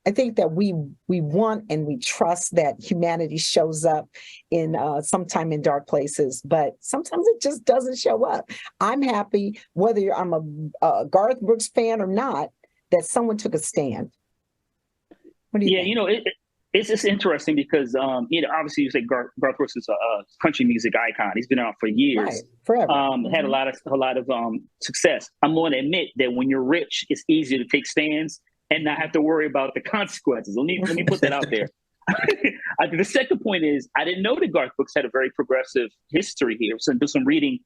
I think that we want and we trust that humanity shows up in sometime in dark places, but sometimes it just doesn't show up. I'm happy, whether I'm a Garth Brooks fan or not, that someone took a stand. What do you think?
It's just interesting because, obviously you say Garth Brooks is a country music icon. He's been out for years,
right, forever.
Had a lot of success. I'm going to admit that when you're rich, it's easier to take stands and not have to worry about the consequences. Let me put that out there. I think the second point is I didn't know that Garth Brooks had a very progressive history here. So do some reading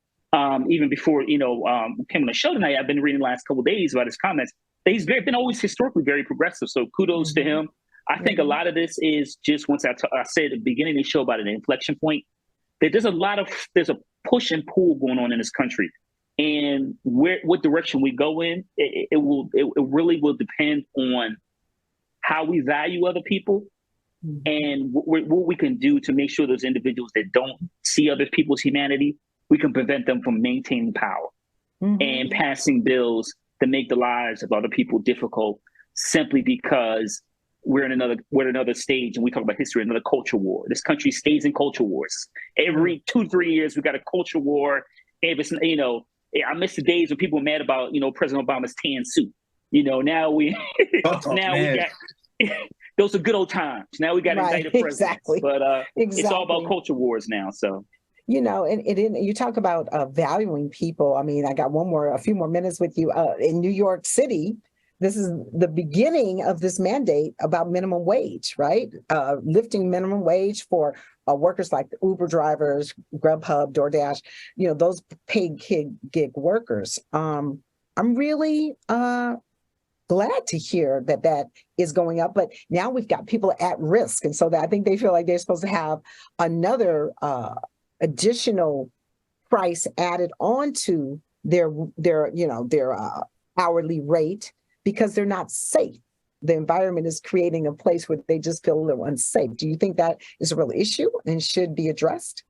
even before came on the show tonight. I've been reading the last couple of days about his comments. He's been always historically very progressive. So kudos to him. I think a lot of this is just once I said at the beginning of the show about an inflection point, that there's a push and pull going on in this country, and what direction we go in, it really will depend on how we value other people and what we can do to make sure those individuals that don't see other people's humanity, we can prevent them from maintaining power. and passing bills to make the lives of other people difficult simply because we're in another stage, and we talk about history, another culture war. This country stays in culture wars. Every 2-3 years, we got a culture war. If it's, I miss the days when people were mad about, President Obama's tan suit. Now we got those are good old times. Now we got indicted presidents.
Exactly.
But it's all about culture wars now. So.
And you talk about valuing people. I mean, I got a few more minutes with you. In New York City, this is the beginning of this mandate about minimum wage, right? Lifting minimum wage for workers like Uber drivers, Grubhub, DoorDash, those paid gig workers. I'm really glad to hear that is going up, but now we've got people at risk. And so I think they feel like they're supposed to have another additional price added onto their hourly rate because they're not safe. The environment is creating a place where they just feel a little unsafe. Do you think that is a real issue and should be addressed?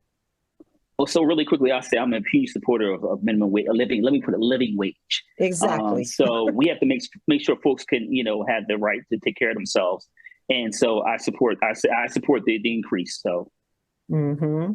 Well, so really quickly, I'll say I'm a huge supporter of minimum wage, let me put a living wage.
Exactly.
So we have to make sure folks can, have the right to take care of themselves. And so I support the increase. So.
Mm-hmm.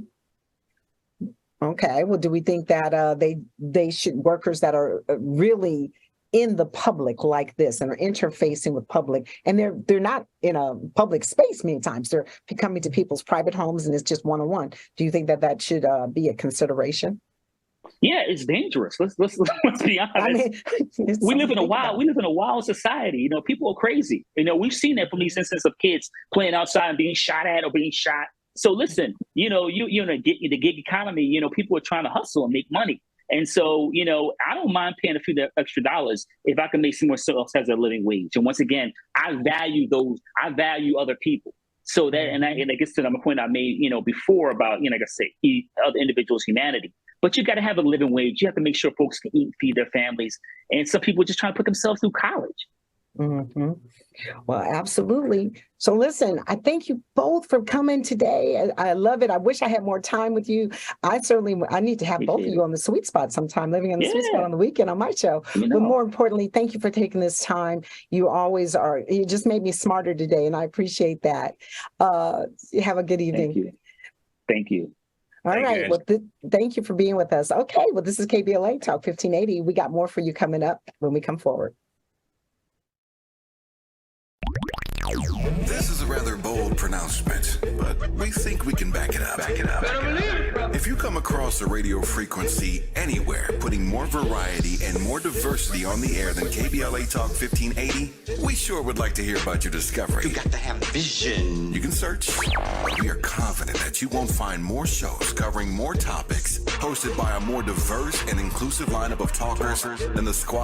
Okay. Well, do we think that they should, workers that are really in the public like this and are interfacing with public, and they're not in a public space many times, they're coming to people's private homes and it's just one-on-one. Do you think that should be a consideration?
Yeah, it's dangerous. Let's be honest. I mean, we live in a wild society. People are crazy. We've seen that from these instances of kids playing outside and being shot at or being shot. So listen, you're in the gig economy, people are trying to hustle and make money. And so, I don't mind paying a few extra dollars if I can make someone else has a living wage. And once again, I value other people. So that, and I guess to the point I made, before about, like I say, other individuals' humanity. But you got to have a living wage. You have to make sure folks can eat and feed their families. And some people are just trying to put themselves through college.
Mm-hmm. Well, absolutely. So listen, I thank you both for coming today. I love it. I wish I had more time with you. I need to have both of you on the sweet spot sometime, living on the sweet spot on the weekend on my show. But more importantly, thank you for taking this time. You always are. You just made me smarter today, and I appreciate that. Have a good evening.
Thank you.
All right. Well, thank you for being with us. Okay. Well, this is KBLA Talk 1580. We got more for you coming up when we come forward.
This is a rather bold pronouncement, but we think we can back it up. If you come across a radio frequency anywhere putting more variety and more diversity on the air than KBLA Talk 1580, we sure would like to hear about your discovery.
You got to have vision.
You can search. We are confident that you won't find more shows covering more topics, hosted by a more diverse and inclusive lineup of talkers than the squad